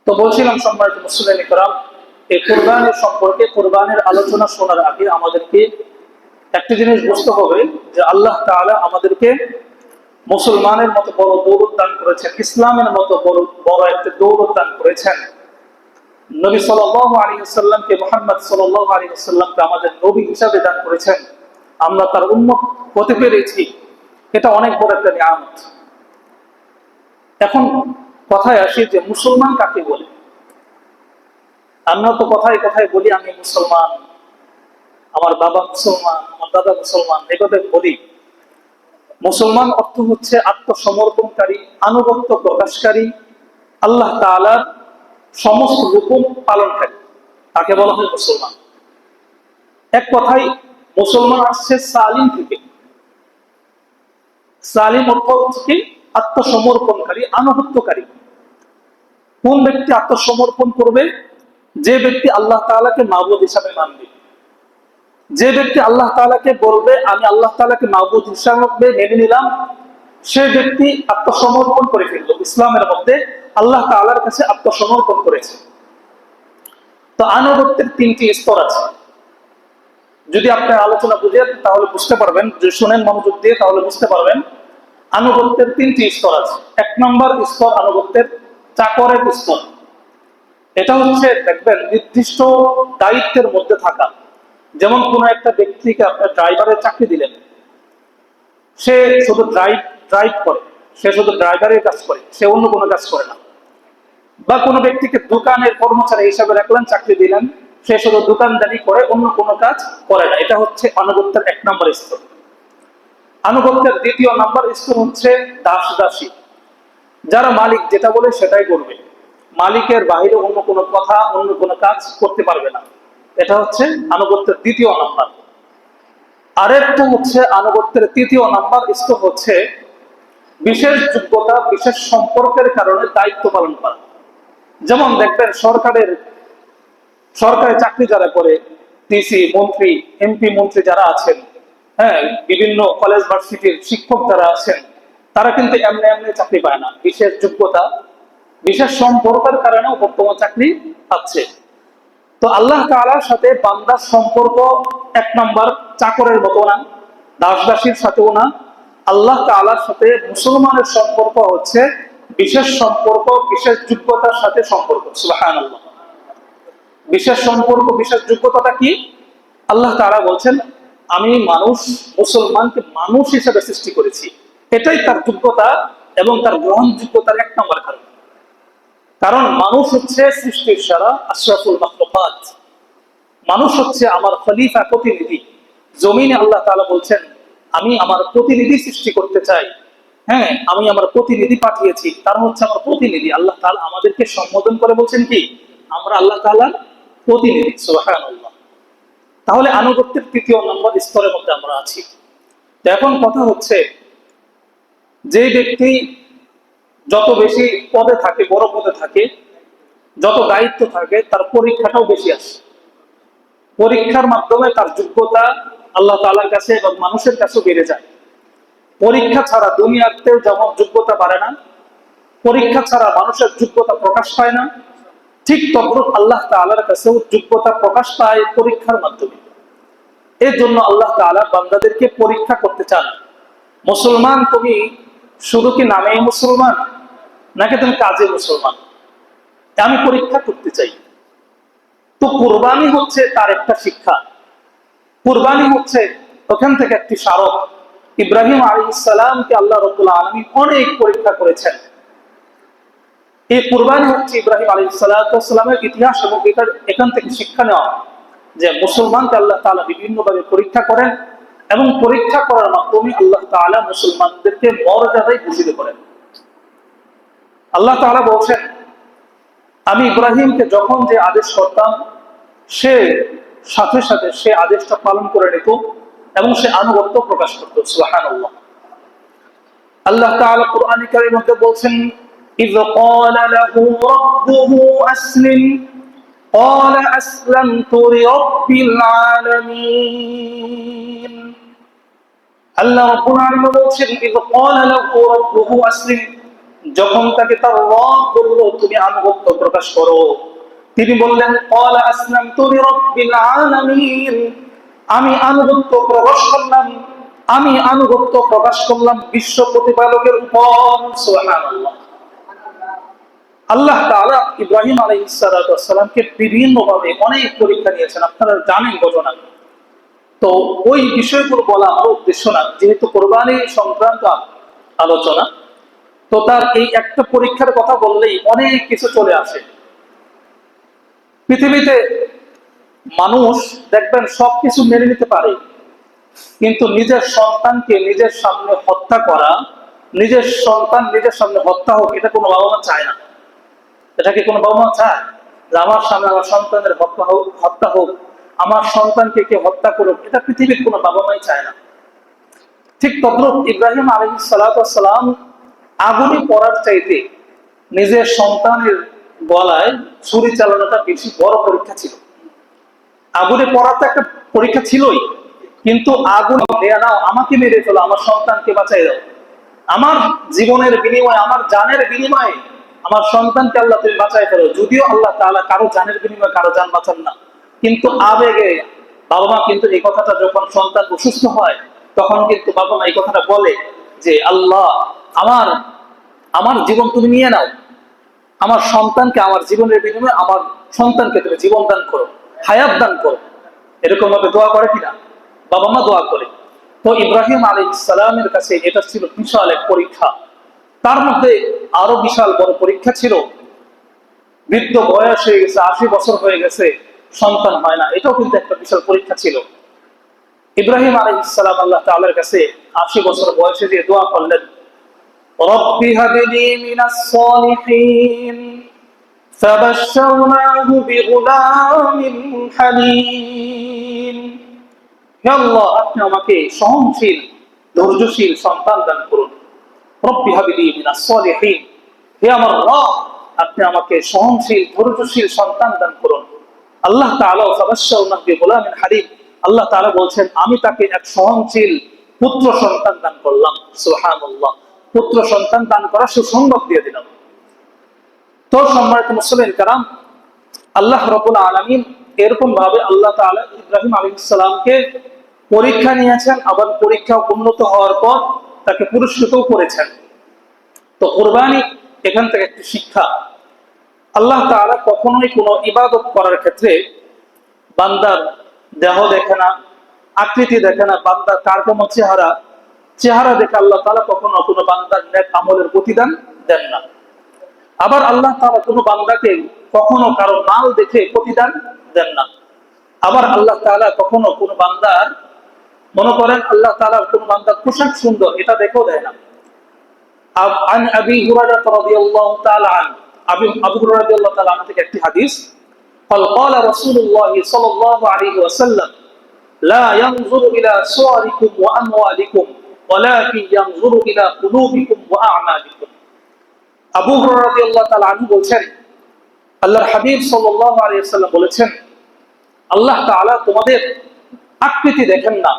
তো বলছিলাম সম্মানিত মুসলিম کرام, এই কুরবানির সম্পর্কে কুরবানির আলোচনা শোনার আগে আমাদেরকে একটা জিনিস বুঝতে হবে যে আল্লাহ তাআলা আমাদেরকে মুসলমানের মতো বড় দৌলত দান করেছেন, ইসলামের মতো বড় বড় একটা দৌলত দান করেছেন। নবী সাল্লাল্লাহু আলাইহি ওয়াসাল্লামকে, মুহাম্মদ সাল্লাল্লাহু আলাইহি ওয়াসাল্লামকে আমাদের নবী হিসাবে দান করেছেন। আমরা তার উম্মত হতে পেরেছি, এটা অনেক বড় একটা নিয়ামত। এখন কথায় আসি যে মুসলমান কাকে বলে। আমরা তো কথায় কথায় বলি আমি মুসলমান, আমার বাবা মুসলমান, আমার দাদা মুসলমান, এভাবে বলি। মুসলমান অর্থ হচ্ছে আত্মসমর্পণকারী, আনুগত্য প্রকাশকারী, আল্লাহ তাআলার সমস্ত হুকুম পালনকারী, তাকে বলা হয় মুসলমান। এক কথায় মুসলমান আসছে সালিম থেকে। সালিম অর্থ হচ্ছে কি? আত্মসমর্পণকারী, আনুগত্যকারী। কোন ব্যক্তি আত্মসমর্পণ করবে? যে ব্যক্তি আল্লাহ তাআলাকে মাবুদ হিসাবে মানবে। যে ব্যক্তি আল্লাহ তাআলাকে বলবে আমি আল্লাহ তাআলাকে মাবুদ হিসাবে মেনে নিলাম, সে ব্যক্তি আত্মসমর্পণ করে ফেলল, ইসলামের মধ্যে আল্লাহ তাআলার কাছে আত্মসমর্পণ করেছে। তো আনুগত্যের তিনটি স্তর আছে। যদি আপনি আলোচনা বুঝেন তাহলে বুঝতে পারবেন, যদি শুনেন মনোযোগ দিয়ে তাহলে বুঝতে পারবেন। আনুগত্যের তিনটি স্তর আছে। এক নম্বর স্তর আনুগত্যের চাকরের স্তর। এটা হচ্ছে দেখবেন নির্দিষ্ট দায়িত্বের মধ্যে থাকা। যেমন কোন একটা ব্যক্তিকে আপনার ড্রাইভারের চাকরি দিলেন, সে শুধু ড্রাইভ করে, সে শুধু ড্রাইভারের কাজ করে, সে অন্য কোনো কাজ করে না। বা কোনো ব্যক্তিকে দোকানের কর্মচারী হিসাবে রাখলেন, চাকরি দিলেন, সে শুধু দোকানদারি করে, অন্য কোনো কাজ করে না। এটা হচ্ছে আনুগত্যের এক নম্বর স্তর। আনুগত্যের দ্বিতীয় নম্বর স্তর হচ্ছে দাস দাসী। যারা মালিক যেটা বলে সেটাই করবে, মালিকের বাইরে অন্য কোনো কথা, অন্য কোনো কাজ করতে পারবে না। এটা হচ্ছে আনুগত্যের দ্বিতীয় নাম্বার। আরেকটা হচ্ছে আনুগত্যের তৃতীয় নাম্বার স্তর হচ্ছে বিশেষ যোগ্যতা, বিশেষ সম্পর্কের কারণে দায়িত্ব পালন করা। যেমন দেখবেন সরকারি চাকরি যারা করে, ডিসি, মন্ত্রী, এমপি, মন্ত্রী যারা আছেন, হ্যাঁ, বিভিন্ন কলেজ ভার্সিটির শিক্ষক যারা আছেন, তারা কিন্তু এমনি এমনি চাকরি পায় না। বিশেষ যোগ্যতা, বিশেষ সম্পর্কের কারণেও বর্তমান চাকরি পাচ্ছে। তো আল্লাহ তাআলার সাথে বান্দার সম্পর্ক এক নম্বর চাকরের মতো না, দাস দাসীর সাথেও না। আল্লাহ তাআলার সাথে মুসলমানের সম্পর্ক হচ্ছে বিশেষ সম্পর্ক, বিশেষ যোগ্যতার সাথে সম্পর্ক। সুবহানাল্লাহ। বিশেষ সম্পর্ক, বিশেষ যোগ্যতাটা কি? আল্লাহ তাআলা বলছেন আমি মুসলমানকে মানুষ হিসেবে সৃষ্টি করেছি। এটাই তার যোগ্যতা এবং তার গ্রহণযোগ্যতার এক নম্বর কারণ। কারণ মানুষ হচ্ছে সৃষ্টির সেরা, আশরাফুল মাখলুকাত। মানুষ হচ্ছে আমার খলিফা, প্রতিনিধি। জমিনে আল্লাহ তাআলা বলছেন আমি আমার প্রতিনিধি সৃষ্টি করতে চাই। হ্যাঁ, আমি আমার প্রতিনিধি পাঠিয়েছি, তারা হচ্ছে আমার প্রতিনিধি। আল্লাহ তাআলা আমাদেরকে সম্বোধন করে বলছেন কি? আমরা আল্লাহ তাআলার প্রতিনিধি। সুবহানাল্লাহ। তাহলে আনুগত্যের তৃতীয় নম্বর স্তরের মধ্যে আমরা আছি। তো এখন কথা হচ্ছে, যে ব্যক্তি যত বেশি পদে থাকে, বড় পদে থাকে, যত দায়িত্ব থাকে, তার পরীক্ষাটাও বেশি আসে। পরীক্ষার মাধ্যমে তার যোগ্যতা আল্লাহ তাআলার কাছে এবং মানুষের কাছেও বেড়ে যায়। পরীক্ষা ছাড়া দুনিয়াতেও যেমন যোগ্যতা বাড়ে না, পরীক্ষা ছাড়া মানুষের যোগ্যতা প্রকাশ পায় না, ঠিক তদ্রুপ আল্লাহ তাআলার কাছেও যোগ্যতা প্রকাশ পায় পরীক্ষার মাধ্যমে। এর জন্য আল্লাহ তাআলা বান্দাদেরকে পরীক্ষা করতে চান। মুসলমান তুমি শুধু কি নামেই মুসলমান, নাকি তুমি কাজে মুসলমান? আমি পরীক্ষা করতে চাই। তো কুরবানি হচ্ছে তার একটা শিক্ষা। কুরবানি হচ্ছে ওখান থেকে একটি স্মারক। ইব্রাহিম আলাইহিস সালামকে আল্লাহ রাব্বুল আলামিন অনেক পরীক্ষা করেছেন। এই কুরবানি হচ্ছে ইব্রাহিম আলাইহিস সালামের ইতিহাস, এবং এখান থেকে শিক্ষা নেওয়া যে মুসলমানকে আল্লাহ তাআলা বিভিন্নভাবে পরীক্ষা করেন, এবং পরীক্ষা করার মাধ্যমে আল্লাহ তাআলা মুসলমানদেরকে মর্যাদায় ভূষিত করেন। আল্লাহ তাআলা বলছেন আমি ইব্রাহিমকে যখন যে আদেশ করতাম, সে সাথে সাথে সে আদেশটা পালন করে নিত এবং সে আনুগত্য প্রকাশ করত। সুবহানাল্লাহ। আল্লাহ তাআলা কোরআন কারীমের মধ্যে বলছেন إذ قال له ربه أسلم قال أسلمت لرب العالمين। আল্লাহ রাব্বুল আলামিন বলছেন إذ قال له ربه أسلم, যখন তাকে তার রব বলল তুমি আনুগত্য প্রকাশ করো, তিনি বললেন ক্বালা আসলামতু লিরাব্বিল আলামিন, আমি আনুগত্য প্রকাশ করলাম, আমি আনুগত্য প্রকাশ করলাম বিশ্ব প্রতিপালকের উপর। সুবহানাল্লাহ। আল্লাহ তাআলা ইব্রাহিম আলাইহিস সালাতু ওয়াস সালামকে বিভিন্নভাবে অনেক পরীক্ষা নিয়েছেন, আপনারা জানেন ঘটনা। তো ওই বিষয়গুলো বলা আমার উদ্দেশ্য না, যেহেতু কোরবানি সংক্রান্ত আলোচনা, তো তার এই একটা পরীক্ষার কথা বললেই অনেক কিছু চলে আসে। পৃথিবীতে মানুষ দেখবেন সবকিছু মেনে নিতে পারে, কিন্তু নিজের সন্তানকে নিজের সামনে হত্যা করা, নিজের সন্তান নিজের সামনে হত্যা হোক, এটা কোনো বাবা মা চায় না। এটা কি কোনো বাবা মা চায় যে আমার সামনে আমার সন্তানের হত্যা হোক, আমার সন্তানকে কে হত্যা করুক? এটা পৃথিবীর কোনো বাবা মাই চায় না। ঠিক তদ্রুপ ইব্রাহিম আলাইহিস সালাতু ওয়াস সালাম আগুনে পড়ার চাইতে নিজের সন্তানের গলায় ছুরি চালানোটা বেশি বড় পরীক্ষা ছিল। আগুনে পড়া তো একটা পরীক্ষা ছিলই, কিন্তু আগুন নাও, আমাকে মেরে ফেলো, আমার সন্তানকে বাঁচাই দাও, আমার জীবনের বিনিময়ে, আমার জানের বিনিময়ে আমার সন্তানকে আল্লাহ তুমি বাঁচাই ফেলো। যদিও আল্লাহ তাআলা কারো জানের বিনিময়ে কারো জান বাঁচান না, কিন্তু আবেগে বাবা মা কিন্তু এই কথাটা, যখন সন্তান অসুস্থ হয় তখন কিন্তু বাবা মা এই কথাটা বলে যে আল্লাহ, আমার আমার জীবন তুমি নিয়ে নাও, আমার সন্তানকে, আমার জীবনের বিনিময়ে আমার সন্তানকে তুমি জীবন দান করো, হায়াত দান করো। এরকম ভাবে দোয়া করে কিনা? বাবা মা দোয়া করে। তো ইব্রাহিম আলাইহিস সালামের কাছে এটা ছিল বিশাল এক পরীক্ষা। তার মধ্যে আরো বিশাল বড় পরীক্ষা ছিল, বৃদ্ধ বয়স হয়ে গেছে, 80 বছর হয়ে গেছে, সন্তান হয় না, এটাও কিন্তু একটা বিশাল পরীক্ষা ছিল। ইব্রাহিম আলাইহিস সালাম আল্লাহ তাআলার কাছে 80 বছর বয়সে যে দোয়া করলেন, রব্বি হাবলি মিনাস সালিহিন, ফাবাশশারনাহু বিগুলামিন হালিম। হে আল্লাহ, আপনি আমাকে সহনশীল, ধৈর্যশীল সন্তান দান করুন। রব্বি হাবলি মিনাস সালিহিন, হে আমার রব, আপনি আমাকে সহনশীল, ধৈর্যশীল সন্তান দান করুন। আল্লাহ তাআলা ফাবাশশারনাহু বিগুলামিন হালিম, আল্লাহ তাআলা বলছেন আমি তাকে এক সহনশীল পুত্র সন্তান দান করলাম। সুবহানাল্লাহ। পুত্র সন্তান দান করা সুসংবাদ দিয়ে দিলাম। তো সম্মানিত মুসলিম কারাম, আল্লাহ রাব্বুল আলামিন এরকম ভাবে আল্লাহ তাআলা ইব্রাহিম আলাইহিস সালামকে পরীক্ষা নিয়েছেন, আবার পরীক্ষা উন্নত হওয়ার পর তাকে পুরস্কৃতও করেছেন। তো কুরবানি এখান থেকে একটি শিক্ষা। আল্লাহ তাআলা কখনোই কোনো ইবাদত করার ক্ষেত্রে বান্দার দেহ দেখে না, আকৃতি দেখে না, বান্দার কার্যক্রম চেহারা দেখে আল্লাহ তাআলা কখনো কোনো বান্দার নেক আমলের প্রতিদান দেন না। আবার আল্লাহ তাআলা কোনো বান্দাকে কখনো কারো মাল দেখে প্রতিদান দেন না। আবার আল্লাহ তাআলা কখনো কোনো বান্দার, মনে করেন আল্লাহ তাআলা কোনো বান্দার পোশাক সুন্দর, এটা দেখেও দেয় না। আন আবি হুরায়রা রাদিয়াল্লাহু তাআলা আবু হুরায়রা রাদিয়াল্লাহু তাআলা থেকে একটি হাদিস, قال قال رسول الله صلى الله عليه وسلم لا ينظر إلى صوركم وأموالكم ولكن ينظر إلى قلوبكم وأعمالكم। আবু হুরায়রা রাদিয়াল্লাহু তাআলা আনহু বলেন, আল্লাহর হাবিব সাল্লাল্লাহু আলাইহি ওয়াসাল্লাম বলেছেন, আল্লাহ তাআলা তোমাদের আকৃতি দেখেন না,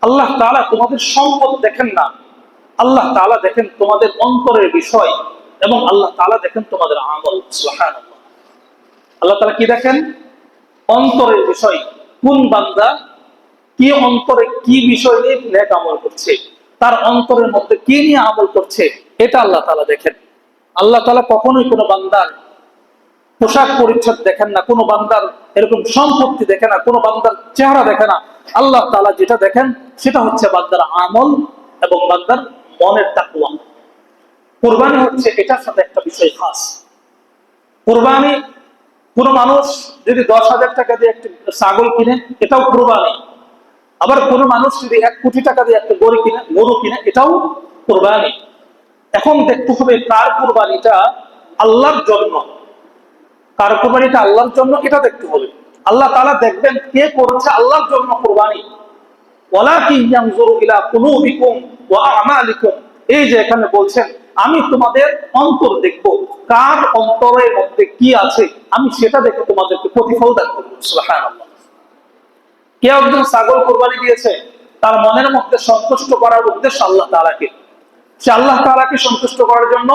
আল্লাহ তাআলা তোমাদের সম্পদ দেখেন না, আল্লাহ তাআলা দেখেন তোমাদের অন্তরের বিষয়, এবং আল্লাহ তাআলা দেখেন তোমাদের আমল। সুবহানাল্লাহ। আল্লাহ তাআলা কি দেখেন? অন্তরের বিষয়। কোন বান্দা কি অন্তরে কি বিষয় নিয়ে নেক আমল করছে, তার অন্তরের মধ্যে কি নিয়ে আমল করছে, এটা আল্লাহ তাআলা দেখেন। আল্লাহ তাআলা কখনোই কোনো বান্দার পোশাক পরিচ্ছদ দেখেন না, কোনো বান্দার এরকম সম্পত্তি দেখে না, কোনো বান্দার চেহারা দেখে না। আল্লাহ তাআলা যেটা দেখেন সেটা হচ্ছে বান্দার আমল এবং বান্দার মনের তাকওয়া। কুরবানি হচ্ছে এটার সাথে একটা বিষয় খাস। কুরবানি, কোনো মানুষ যদি 10,000 টাকা দিয়ে একটা ছাগল কিনে, এটাও কুরবানি। আবার কোনো মানুষ যদি 1 কোটি টাকা দিয়ে একটা গরু কিনে, এটাও কুরবানি। এখন দেখতে হবে কার কুরবানিটা আল্লাহর জন্য, কার কুরবানিটা আল্লাহর জন্য, এটা দেখতে হবে। আল্লাহ তাআলা দেখবেন কে করেছে আল্লাহর জন্য কুরবানি। ওয়ালাকিন ইয়ানজুরু ইলা কুলুবিকুম ওয়া আমালিকুম, এই যে এখানে বলছেন আমি তোমাদের অন্তর দেখব, কার অন্তরের মধ্যে কি আছে আমি সেটা দেখে তোমাদেরকে প্রতিফল দান করব। সুবহানাল্লাহ। কেউ একজন ছাগল কুরবানি দিয়েছে, তার মনের মধ্যে সন্তুষ্ট করার উদ্দেশ্য আল্লাহ তাআলাকে, সে আল্লাহ তাআলাকে সন্তুষ্ট করার জন্য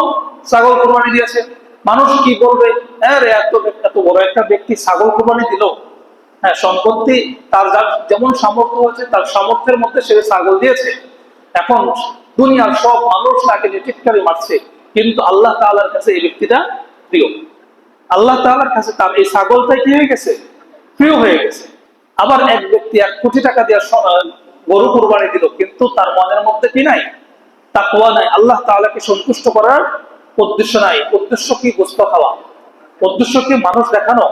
ছাগল কোরবানি দিয়েছে, মানুষ কি বলবে, হ্যাঁ রে এত এত বড় একটা ব্যক্তি ছাগল কোরবানি দিল। হ্যাঁ, সম্পত্তি তার যার যেমন সামর্থ্য হয়েছে তার সামর্থ্যের মধ্যে সে ছাগল দিয়েছে। এখন দুনিয়ার সব মানুষ তাকে টিটকারি মারছে, কিন্তু আল্লাহ তাআলার কাছে এই ব্যক্তিটা প্রিয়। আল্লাহ তাআলার কাছে তার এই ছাগলটাই কি হয়ে গেছে, প্রিয় হয়ে গেছে। আবার এক ব্যক্তি 1 কোটি টাকা দিয়ে গরু কোরবানি দিল, কিন্তু তার মনের মধ্যে কি নাই, তাকওয়া নাই, আল্লাহ তাআলাকে সন্তুষ্ট করার উদ্দেশ্য নাই। উদ্দেশ্য কি, গোশত খাওয়া। উদ্দেশ্য কি, মানুষ দেখানো।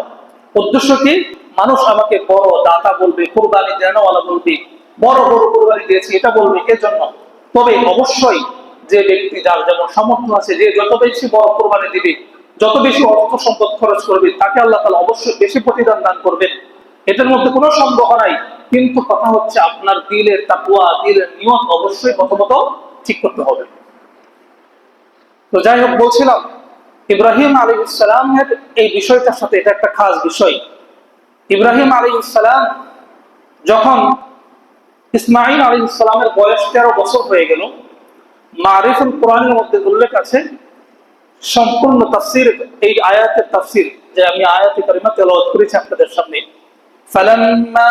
উদ্দেশ্য কি, মানুষ আমাকে বড় দাতা বলবে, কোরবানি দেওয়ালা বলবে, বড় বড় কোরবানি দিয়েছে এটা বলবে, এজন্য। তবে অবশ্যই যে ব্যক্তি যার যেমন সামর্থ্য আছে, যে যত বেশি বড় কোরবানি দিবে, যত বেশি অর্থ সম্পদ খরচ করবে, তাকে আল্লাহ তাআলা অবশ্যই বেশি প্রতিদান দান করবেন, এটার মধ্যে কোনো সন্দেহ নাই। কিন্তু কথা হচ্ছে আপনার দিলের তাকওয়া, দিলের নিয়ত অবশ্যই প্রথমত ঠিক করতে হবে। তো যাই হোক, বলছিলাম ইব্রাহিম আলাইহিস সালামের এই বিষয়টার সাথে এটা একটা খাস বিষয়। ইব্রাহিম আলাইহিস সালাম যখন ইসমাঈল আলাইহিস সালামের বয়স 13 বছর হয়ে গেল, মারিফুল কোরআনের মধ্যে উল্লেখ আছে, সম্পূর্ণ তাফসীর এই আয়াতের তাফসীর যে আমি আয়াতে কারিমা তেলাওয়াত করেছি আপনাদের সামনে। ফালাম্মা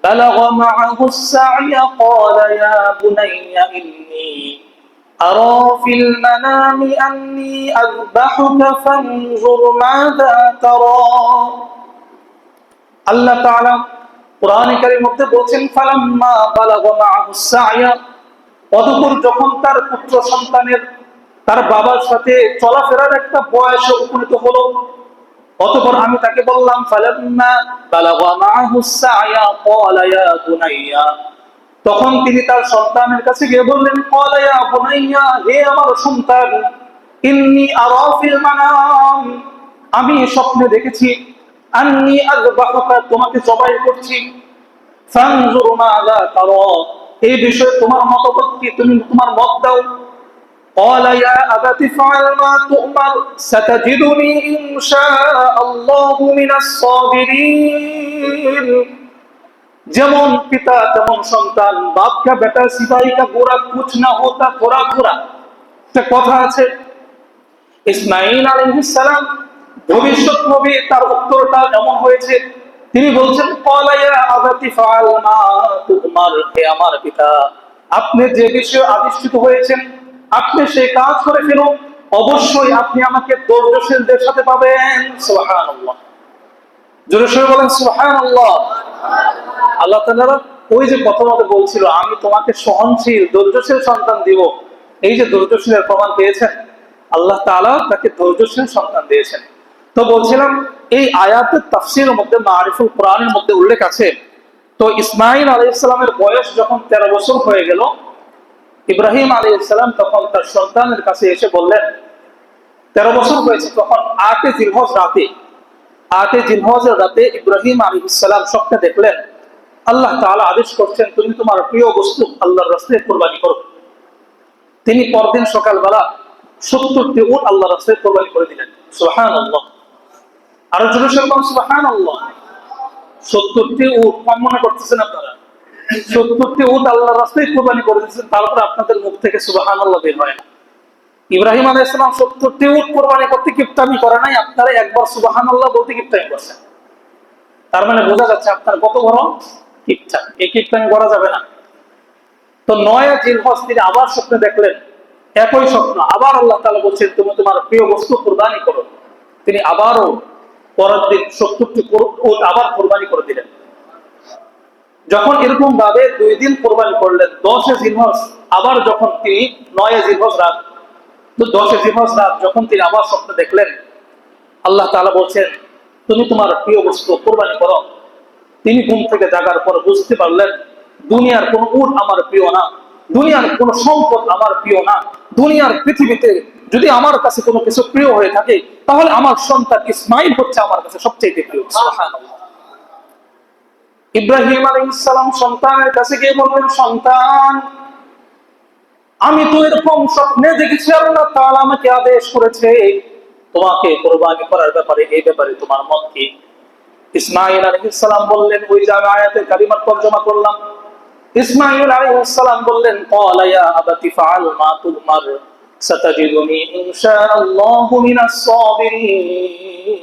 বালাগা মাআহু السعي قال يا بني إني أرى في المنام أني أذبحك فانظر ماذا ترى। আল্লাহ তাআলা কোরআনে কারীমের মধ্যে বলেন ফালাম্মা বালাগা মাআহু السعي, অতঃপর যখন তার পুত্র সন্তানের তার বাবার সাথে চলাফেরার একটা বয়সে উপনীত হলো, অতঃপর আমি তাকে বললাম ফালাম্মা বালাগা মাআহু السعي قال يا بني, তখন তিনি তার সন্তানের কাছে গিয়ে বললেন قال يا بني, হে আমার সন্তান, ইন্নী আরা ফিল মানাম, আমি স্বপ্নে দেখেছি, আন্নী আযবাহুকা, তোমাকে জবাই করছি, ফানজুর মাযা তারা, এই বিষয়ে তোমার মতামত কি, তুমি তোমার মত দাও। قال يا أبت افعل ما تؤمر ستجدني إن شاء الله من الصابرين। যেমন পিতা তেমন সন্তান, বাপ কা বেটা সিপাহী কা গোরা কুছ না হোতা থোড়া থোড়া, একটা কথা আছে। ইসমাঈল আলাইহিস সালাম ভবিষ্যৎ নবী, তার উত্তরটা এমন হয়েছে, তিনি বলছেন قال يا أبت افعل ما تؤمر, হে আমার পিতা, আপনি যে বিষয়ে আদিষ্টিত হয়েছেন আপনি সেই কাজ করে ফেলুন, অবশ্যই আপনি আমাকে ধৈর্যশীলদের সাথে পাবেন। সুবহানাল্লাহ, জোরে সোরে বলেন সুবহানাল্লাহ। আল্লাহ তাআলা ওই যে প্রথমত বলছিল আমি তোমাকে সহনশীল ধৈর্যশীল সন্তান দিব, এই যে ধৈর্যশীলের প্রমাণ পেয়েছেন, আল্লাহ তাআলা তাকে ধৈর্যশীল সন্তান দিয়েছেন। তো বলছিলাম এই আয়াতের তাফসীরের মধ্যে মারিফুল কোরআনের মধ্যে উল্লেখ আছে। তো ইসমাঈল আলাইহিস সালামের বয়স যখন 13 বছর হয়ে গেল, ইব্রাহিম আলাইহিস সালাম তখন তার সন্তানের কাছে এসে বললেন, 13 বছর হয়েছে, তখন 8 জিলহজ রাতে, 8 জিলহজের রাতে ইব্রাহিম আলাইহিস সালাম স্বপ্নে দেখলেন আল্লাহ তাআলা আদেশ করছেন তুমি তোমার প্রিয় বস্তু আল্লাহর রাস্তায় কুরবানি করো। তিনি পরদিন সকালবেলা 70টি উট আল্লাহর রাস্তায় কুরবানি করে দিলেন। সুবহানাল্লাহ, আর জোরে বলুন সুবহানাল্লাহ। 70টি উট কম মনে করতেছেন আপনারা? 70টি উট আল্লাহর রাস্তায় কুরবানি করে দিয়েছেন, তারপর আপনাদের মুখ থেকে সুবহানাল্লাহ বের হয় না। ইব্রাহিম আলাইহিস সালাম 70টি উট কুরবানি করতে কিপটামি করে নাই, আপনারা একবার সুবহানাল্লাহ বলতে কিপটামি করছেন। তার মানে বোঝা যাচ্ছে আপনার কত বড় কিপটা, এই কিপটামি করা যাবে না। তো 9 জিলহজ তিনি আবার স্বপ্নে দেখলেন, একই স্বপ্ন, আবার আল্লাহ তাআলা বলছেন তুমি তোমার প্রিয় বস্তু কুরবানি করো। তিনি আবারও পরের দিন 70টি উট আবার কুরবানি করে দিলেন। যখন এরকম ভাবে 2 দিন কুরবানি করলেন, 10 জিলহজ আবার যখন তিনি 9 জিলহজ রাত, তো 10 জিলহজ রাত যখন তিনি আবার স্বপ্ন দেখলেন, আল্লাহ তাআলা বলছেন তুমি তোমার প্রিয় বস্তু কুরবানি করো। তিনি ঘুম থেকে জাগার পর বুঝতে পারলেন দুনিয়ার কোন উট আমার প্রিয় না, দুনিয়ার কোন সম্পদ আমার প্রিয় না, দুনিয়ার পৃথিবীতে যদি আমার কাছে কোনো কিছু প্রিয় হয়ে থাকে তাহলে আমার সন্তান ইসমাঈল হচ্ছে আমার কাছে সবচেয়ে প্রিয়। সুবহানাল্লাহ। ইব্রাহিম আলাইহিস সালাম সন্তানের কাছে গিয়ে বললেন সন্তান, আমি তো এরকম স্বপ্নে দেখেছি আল্লাহ তাআলা আমাকে আদেশ করেছে তোমাকে কুরবানি করার ব্যাপারে, এই ব্যাপারে তোমার মত কি? ইসমাঈল আলাইহিস সালাম বললেন, ওই যে আমি আয়াতের কালিমা তরজমা করলাম, ইসমাঈল আলাইহিস সালাম বললেন ক্বালা ইয়া আবাতি ফাআল মা তুমার সাতাজিদুনি ইনশাআল্লাহু মিনাস সাবিরিন।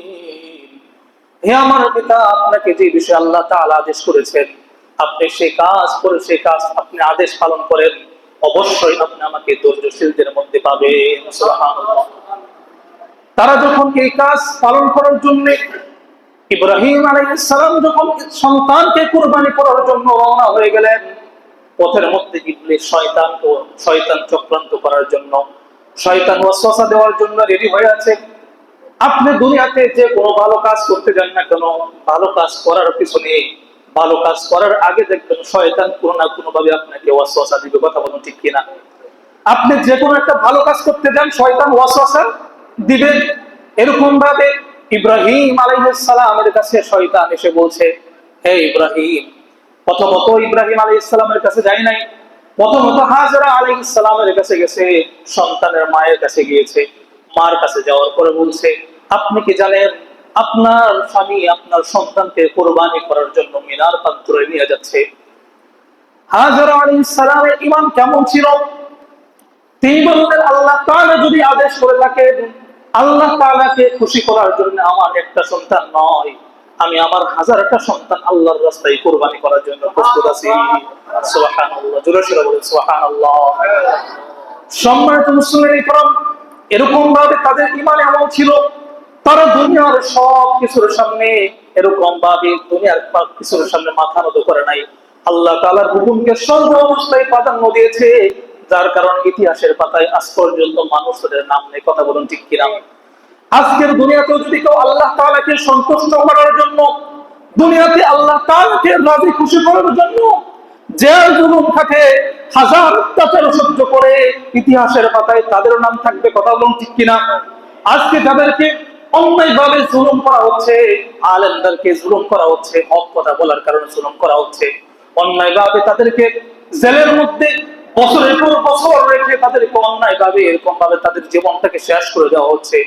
হে আমার পিতা, আপনাকে যে বিষয়ে আল্লাহ তাআলা আদেশ করেছেন আপনি সেই কাজ করে, সেই কাজ আপনি আদেশ পালন করেন, অবশ্যই আপনি আমাকে ধৈর্যশীলদের মধ্যে পাবেন। সুবহানাল্লাহ। তারা যখন এই কাজ পালন করার জন্য, ইব্রাহিম আলাইহিস সালাম যখন সন্তানকে কুরবানি করার জন্য রওনা হয়ে গেলেন, পথের মধ্যে ইবলিস শয়তান চক্রান্ত করার জন্য, শয়তান ওয়াসওয়াসা দেওয়ার জন্য রেডি হয়ে আছে। আপনি দুনিয়াতে যে কোনো ভালো কাজ করতে যান না কেন, ভালো কাজ করার পিছনে, ভালো কাজ করার আগে দেখবেন শয়তান কোনো না কোনো ভাবে আপনাকে ওয়াসওয়াসা দিবে। কথা বলুন ঠিক কিনা? আপনি যে কোনো একটা ভালো কাজ করতে যান, শয়তান ওয়াসওয়াসা দিবে। এরকম ভাবে ইব্রাহিম আলাইহিস সালামের কাছে শয়তান এসে বলছে, হে ইব্রাহিম, প্রথমত ইব্রাহিম আলাইহিস সালামের কাছে যাই নাই, প্রথমত হাজরা আলাইহিস সালামের কাছে গেছে, সন্তানের মায়ের কাছে গিয়েছে। মার কাছে যাওয়ার পরে বলছে, আপনি কি জানেন আপনার স্বামী আপনার সন্তানকে কোরবানি করার জন্য মিনার প্রান্তরে নিয়ে যাচ্ছে? হাজরা আলাইহিস সালামের ঈমান কেমন ছিল? তিনি বললেন, আল্লাহ তাআলা যদি আদেশ করে থাকেন, আল্লাহ তাআলাকে খুশি করার জন্য আমার একটা সন্তান নয়, আমি আমার হাজারটা সন্তান আল্লাহর রাস্তায় কুরবানি করার জন্য প্রস্তুত আছি। সুবহানাল্লাহ। জোরে সোরে বলেন সুবহানাল্লাহ। সম্মানিত মুসলিম ইকরাম, এরকম ভাবে তাদের ঈমান এমন ছিল, তারা দুনিয়ার সব কিছুর সামনে, এরকম ভাবে দুনিয়ার কিছুর সামনে মাথা নত করে নাই, আল্লাহ তাআলার হুকুমকে সর্ব অবস্থায় প্রাধান্য দিয়েছে, যার কারণে ইতিহাসের পাতায় আজ পর্যন্ত মানুষদের নাম নেই। কথা বলুন ঠিক কিনা? আজকের দুনিয়াতেও যদি কেউ আল্লাহ তাআলাকে সন্তুষ্ট করার জন্য, দুনিয়াতে আল্লাহ তাআলাকে রাজি খুশি করার জন্য জেল জুলুম খাটে, হাজার অত্যাচার সহ্য করে, ইতিহাসের পাতায় তাদের নাম থাকবে। কথা বলুন ঠিক কিনা? আজকে যাদেরকে অন্যায়ভাবে জুলুম করা হচ্ছে, আলেমদেরকে জুলুম করা হচ্ছে, হক কথা বলার কারণে জুলুম করা হচ্ছে, অন্যায়ভাবে তাদেরকে জেলের মধ্যে বছরের পর বছর রেখে তাদেরকে অন্যায়ভাবে এরকম ভাবে তাদের জীবনটাকে শেষ করে দেওয়া হচ্ছে,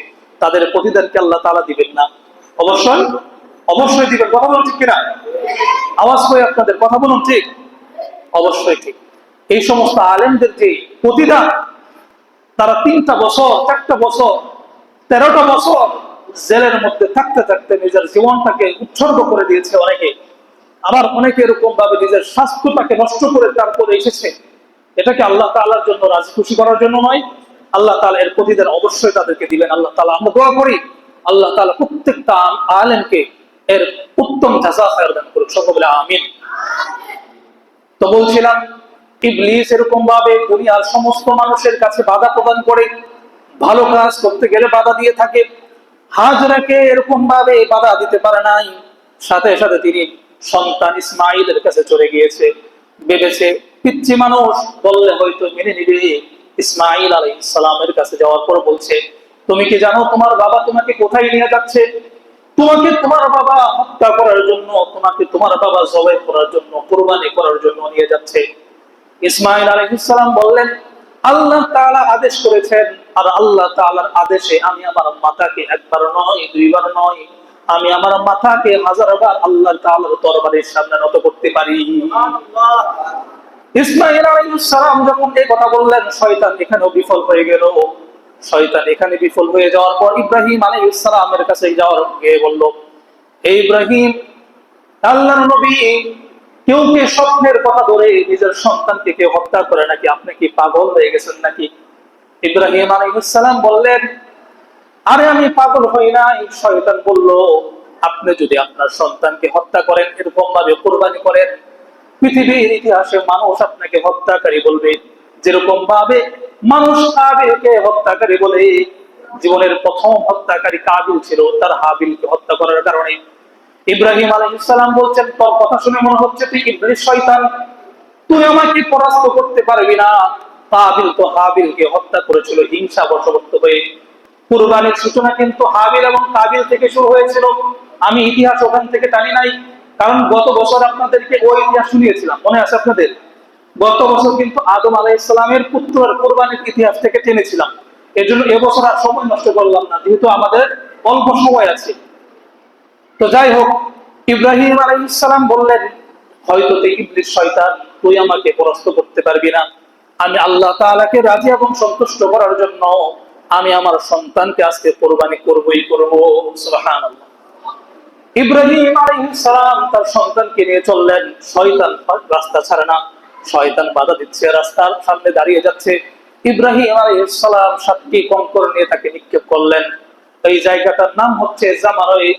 তাদের প্রতিদানকে আল্লাহ তাআলা দিবেন না? অবশ্যই, অবশ্যই দিবেন। কথা বলুন ঠিক কিনা? আওয়াজ করে আপনাদের কথা বলুন ঠিক? অবশ্যই ঠিক। এই সমস্ত আলেমদের যে প্রতিদান, তারা 3টা বছর, 4টা বছর, 13টা বছর জেলের মধ্যে থাকতে থাকতে নিজের জীবনটাকে উৎসর্গ করে দিয়েছে অনেকে। আবার অনেকে এরকম ভাবে নিজের স্বাস্থ্যটাকে নষ্ট করে তারপরে এসেছে। এটা কি আল্লাহ তাআলার জন্য রাজি খুশি করার জন্য নয়? আল্লাহ তাআলা এর প্রতিদান অবশ্যই তাদেরকে দিবেন। আল্লাহ তাআলা, আমরা দোয়া করি আল্লাহ তাআলা প্রত্যেকটা আলেমকে এর উত্তম জাযা খায়র দান করুক। সকলে বলে আমিন। তো বলছিলাম, ইবলিস এরকম ভাবে দুনিয়ার সমস্ত মানুষের কাছে বাধা প্রদান করে, ভালো কাজ করতে গেলে বাধা দিয়ে থাকে। হাজরাকে এরকম ভাবে বাধা দিতে পারে নাই, সাথে সাথে তিনি সন্তান ইসমাইলের কাছে চলে গিয়েছে। ভেবেছে পিচ্ছি মানুষ বললে হয়তো মেনে নিবে। ইসমাইল আলাইহিস সালামের কাছে যাওয়ার পর বলছে, তুমি কি জানো তোমার বাবা তোমাকে কোথায় নিয়ে যাচ্ছে? তোমাকে তোমার বাবা হত্যা করার জন্য, তোমাকে তোমার বাবা জবাই করার জন্য, কুরবানি করার জন্য নিয়ে যাচ্ছে। ইসমাইল আলাইহিস সালাম বললেন, আল্লাহ তাআলা আদেশ করেছেন, আর আল্লাহ তাআলার আদেশে আমি আমার মাথাকে একবার নয়, দুইবার নয়, আমি আমার মাথাকে হাজারবার আল্লাহ তাআলার দরবারের সামনে নত করতে পারি। ইসমাইল আলাইহিস সালাম যখন এই কথা বললেন, শয়তান এখানেও বিফল হয়ে গেল। শয়তান এখানে বিফল হয়ে যাওয়ার পর ইব্রাহিম আলাইহিস সালামের কাছে যাওয়ার গিয়ে বলল, হে ইব্রাহিম, আল্লাহর নবী কেউ কে স্বপ্নের কথা ধরে নিজের সন্তানকে কেউ হত্যা করে নাকি? আপনি কি পাগল হয়ে গেছেন নাকি? ইব্রাহিম আলাইহিস সালাম বললেন, আরে আমি পাগল হই নাই। শয়তান বলল, আপনি যদি আপনার সন্তানকে হত্যা করেন, এরকম ভাবে কুরবানি করেন, পৃথিবীর ইতিহাসে মানুষ আপনাকে হত্যাকারী বলবে, যেরকম ভাবে মানুষ কাবিলকে হত্যাকারী বলে। জীবনের প্রথম হত্যাকারী কাবিল ছিল, তার হাবিলকে হত্যা করার কারণে। ইব্রাহিম আলাইহিস সালাম বলছেন, তোর কথা শুনে মনে হচ্ছে তুই ইবলিস, শয়তান, তুই আমাকে পরাস্ত করতে পারবি না। কাবিল তো হাবিলকে হত্যা করেছিল হিংসা বশবর্তী হয়ে। কুরবানির সূচনা কিন্তু হাবিল এবং কাবিল থেকে শুরু হয়েছিল। আমি ইতিহাস ওখান থেকে টানি নাই, কারণ গত বছর আপনাদেরকে ওই ইতিহাস শুনিয়েছিলাম, মনে আছে আপনাদের? গত বছর কিন্তু আদম আলাইহিস সালামের পুত্রের কুরবানির ইতিহাস থেকে টেনেছিলাম। এজন্য এবছর আর সময় নষ্ট করলাম না, যেহেতু আমাদের অল্প সময় আছে। তো যাই হোক, ইব্রাহিম আলাইহিস সালাম বললেন, হয়তো তুই ইবলিস, শয়তান, তুই আমাকে পরাস্ত করতে পারবি না। আমি আল্লাহ তাআলাকে রাজি এবং সন্তুষ্ট করার জন্য আমি আমার সন্তানকে আজকে কোরবানি করবই করব। সুবহানাল্লাহ। ইব্রাহিম আলাইহিস সালাম তার সন্তানকে নিয়ে চললেন। শয়তান রাস্তা ছাড়ে না, শয়তান বাধা দিচ্ছে, রাস্তার সামনে দাঁড়িয়ে যাচ্ছে। ইব্রাহিম আলাইহিস সালাম 7টি কঙ্কর নিয়ে তাকে নিক্ষেপ করলেন। এই জায়গাটার নাম হচ্ছে জামারায়ে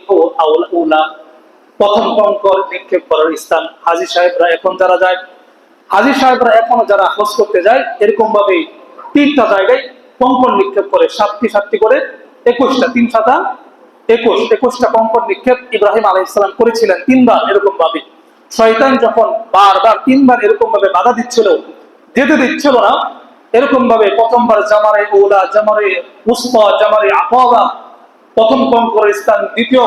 উলা, প্রথম কঙ্কর নিক্ষেপ করার স্থান। হাজী সাহেবরা এখন যারা যায়, হাজী সাহেবরা এখনো যারা হজ করতে যায়, এরকম ভাবে 3টা জায়গায় কঙ্কর নিক্ষেপ করে, 7টি করে 21টা, 3 7 21টা কঙ্কর নিক্ষেপ ইব্রাহিম আলাইহিস সালাম করেছিলেন 3বার এরকম ভাবে। শয়তান যখন বারবার 3বার এরকম ভাবে বাধা দিচ্ছিল, যেতে দিচ্ছিল না, এরকম ভাবে প্রথমবার জামারে উলা, জামারে উসতা, জামারে আকাবা, প্রথম কঙ্করের স্থান, দ্বিতীয়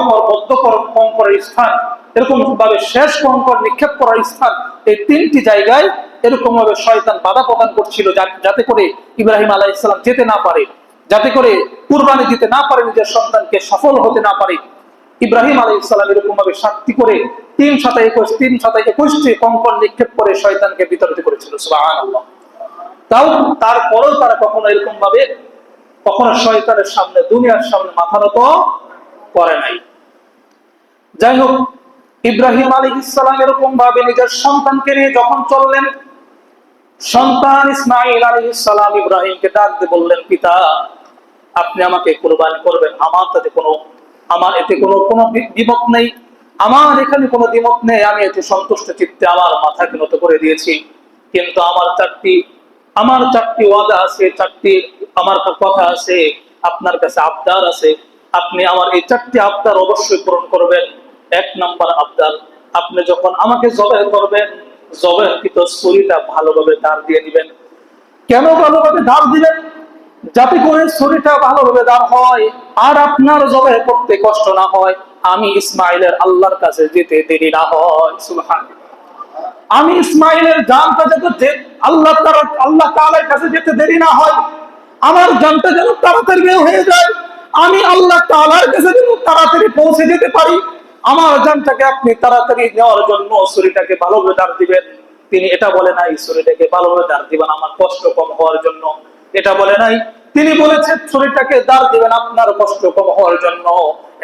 কঙ্করের স্থান, এরকম ভাবে শেষ কঙ্কর নিক্ষেপ করার স্থান, এই 3টি জায়গায় এরকম ভাবে শয়তান বাধা প্রদান করছিল, যাতে করে ইব্রাহিম আলাইহিস সালাম যেতে না পারে, যাতে করে কুরবানি দিতে না পারে, নিজের সন্তানকে সফল হতে না পারে। ইব্রাহিম আলাইহিস সালাম এরকম ভাবে 7টি করে 3 7 21 3 7 21টি কঙ্কর নিক্ষেপ করে শয়তানকে বিতাড়িত করেছিল। সুবহানাল্লাহ। তারপরেও তারা কখনো এরকম ভাবে কখনো শয়তানের সামনে, দুনিয়ার সামনে মাথা নত করে নাই। যাই হোক, ইব্রাহিম আলাইহিস সালাম এরকম ভাবে নিজের সন্তানকে নিয়ে যখন চললেন, সন্তান ইসমাঈল আলাইহিস সালাম ইব্রাহিমকে ডাক দিয়ে বললেন, পিতা, আপনি আমাকে কুরবানি করবেন, আমার এতে কোনো দ্বিমত নেই, আমার এখানে কোনো দ্বিমত নেই, আমি এতে সন্তুষ্ট চিত্তে আমার মাথাকে নত করে দিয়েছি। কিন্তু আমার চারটি ওয়াদা আছে, আমার কথা আছে, আপনার কাছে আবদার আছে। আপনি আমার এই 4টি আবদার অবশ্যই পূরণ করবেন। 1 নম্বর আবদার, আপনি যখন আমাকে জবাহ করবেন, জবাহকৃত ছুরিটা ভালোভাবে ধার দিয়ে দিবেন। কেন ভালোভাবে ধার দিবেন? যাতে করে ছুরিটা ভালোভাবে ধার হয় আর আপনার জবাহ করতে কষ্ট না হয়, আমি ইসমাইলের আল্লাহর কাছে যেতে দেরি না হয়। সুবহানাল্লাহ। আমি ইসমাইলের জানটা যাতে আল্লাহ তাআলার কাছে যেতে দেরি না হয়, আমার জানটা যেন তাড়াতাড়ি বের হয়ে যায়, আমি আল্লাহ তাআলার কাছে যেন তাড়াতাড়ি পৌঁছে যেতে পারি। আমার জানটাকে আপনি তাড়াতাড়ি নেওয়ার জন্য ছুরিটাকে ভালোভাবে দাঁড় দিবেন। তিনি এটা বলে নাই ছুরিটাকে ভালোভাবে দাঁড় দিবেন আমার কষ্ট কম হওয়ার জন্য, এটা বলে নাই। তিনি বলেছেন ছুরিটাকে দাঁড় দিবেন আপনার কষ্ট কম হওয়ার জন্য,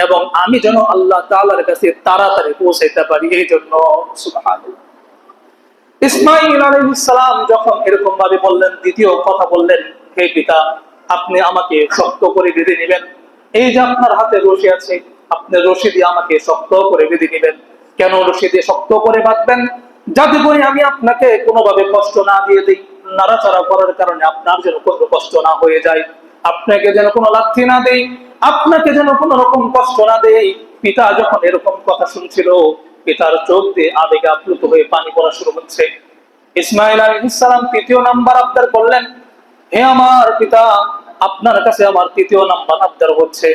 এবং আমি যেন আল্লাহ তাআলার কাছে তাড়াতাড়ি পৌঁছাইতে পারি, এই জন্য। সুবহানাল্লাহ। ইসমাঈল আলাইহিস সালাম যখন এরকম ভাবে বললেন, দ্বিতীয় কথা বললেন, হে পিতা, আপনি আমাকে শক্ত করে বেঁধে নেবেন। এই যে আপনার হাতে রশি আছে, আপনি রশি দিয়ে আমাকে শক্ত করে বেঁধে নেবেন। কেন রশি দিয়ে শক্ত করে বাঁধবেন? যাতে করে আমি আপনাকে কোনোভাবে কষ্ট না দিয়ে দিই, নাড়াচাড়া করার কারণে আপনার যেন কোনো কষ্ট না হয়ে যায়, আপনাকে যেন কোনো লাথি না দেই, আপনাকে যেন কোনো রকম কষ্ট না দেই। পিতা যখন এরকম কথা শুনছিল, পিতার চোখ দিয়ে আবেগে আপ্লুত হয়ে পানি পড়া শুরু হচ্ছে। ইসমাঈল আলাইহিস সালাম 3য় নাম্বার আবদার করলেন, হে আমার পিতা, আপনার কাছে আমার 3য় নাম্বার আবদার হচ্ছে,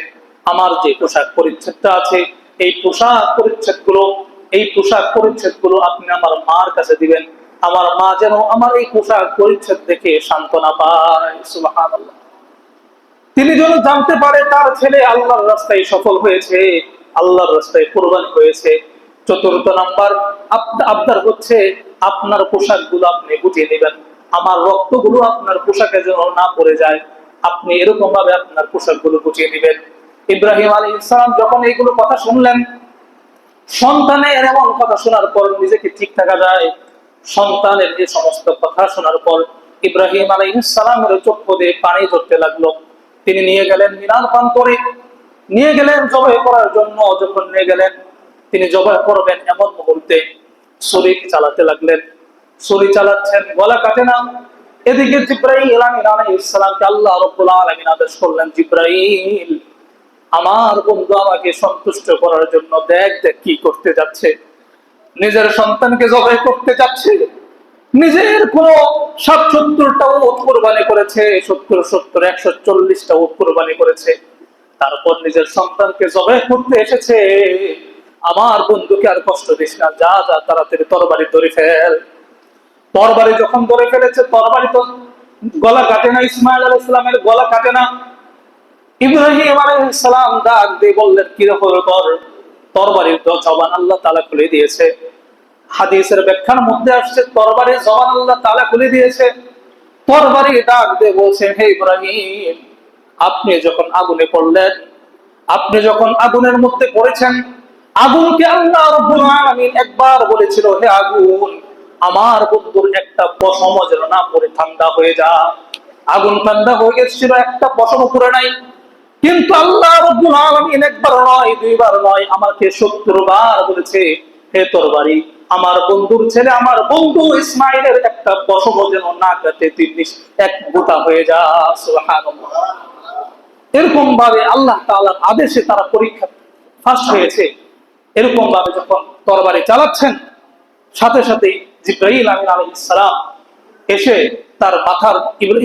আমার যে পোশাক পরিচ্ছদটা আছে, এই পোশাক পরিচ্ছদগুলো আপনি আমার মার কাছে দিবেন। আমার মা যেন আমার এই পোশাক পরিচ্ছদ দেখে সান্ত্বনা পায়। সুবহানাল্লাহ। তিনি যেন জানতে পারে তার ছেলে আল্লাহর রাস্তায় সফল হয়েছে, আল্লাহর রাস্তায় কুরবানি হয়েছে। 4র্থ নাম্বার আবদার হচ্ছে, আপনার পোশাকগুলো আপনি গুটিয়ে নেবেন, আমার রক্তগুলো আপনার পোশাকে যেন না পড়ে যায়, আপনি এরকম ভাবে আপনার পোশাকগুলো গুটিয়ে নেবেন। ইব্রাহিম আলাইহিস সালাম যখন এইগুলো কথা শুনলেন, সন্তানের এমন কথা শোনার পর নিজেকে ঠিক থাকা যায়? সন্তানের এই সমস্ত কথা শোনার পর ইব্রাহিম আলাইহিস সালামের চক্ষু দিয়ে পানি ঝরতে লাগলো। তিনি নিয়ে গেলেন মিনার প্রান্তরে, নিয়ে গেলেন জবাহ করার জন্য। যখন নিয়ে গেলেন, তিনি জবাহ করবেন এমন মুহূর্তে ছুরি চালাতে লাগলেন। ছুরি চালাচ্ছেন, গলা কাটে না। এদিকে জিবরাইল আমিন আলাইহিস সালামকে আল্লাহ রাব্বুল আলামিন আদেশ করলেন, জিবরাইল, আমার বন্ধু আমাকে সন্তুষ্ট করার জন্য দেখ কি করতে যাচ্ছে। নিজের সন্তানকে জবাহ করতে যাচ্ছে, নিজের কোন ৭০টা উট কুরবানি করেছে, 140টা উট কুরবানি করেছে, তারপর নিজের সন্তানকে জবাহ করতে এসেছে। আমার বন্ধুকে আর কষ্ট দিস না, যা যা তাড়াতাড়ি তরবারি ধরে ফেল। তরবারি যখন ধরে ফেলেছে, তরবারি তো গলা কাটে না, ইসমাঈল আলাইহিস সালামের গলা কাটে না। ইব্রাহিম আলাইহিস সালাম ডাক দিয়ে বললেন, কি কর? তরবারির জবান আল্লাহ তাআলা খুলে দিয়েছে। হাদিসের ব্যাখ্যার মধ্যে আসছে তরবারির জবান আল্লাহ তাআলা খুলে দিয়েছে। তরবারি ডাক দিয়ে বলছেন, হে ইব্রাহিম, আপনি যখন আগুনে পড়লেন, আপনি যখন আগুনের মধ্যে পড়েছেন, আগুনকে আল্লাহ রাব্বুল আলামিন একবার বলেছিল, হে আগুন, আমার বন্ধুর একটা পশমও যেন না পড়ে ঠান্ডা হয়ে যা। আগুন ঠান্ডা হয়ে গেছিল, একটা পশমও পড়ে নাই। কিন্তু আল্লাহ রাব্বুল আলামিন একবার নয়, দুইবার নয়, আমাকে 70 বার বলেছে, হে তরবারি, আমার বন্ধুর ছেলে, আমার বন্ধু ইসমাইলের একটা পশমও যেন না কাটে, তুই এক গোটা হয়ে যা। সুবহানাল্লাহ। এরকম ভাবে আল্লাহ তাআলার আদেশে তারা পরীক্ষা ফাঁস হয়েছে। এরকম ভাবে যখন তরবারি চালাচ্ছেন, সাথে সাথে জিবরাইল আমিন আলাইহিস সালাম এসে তার মাথার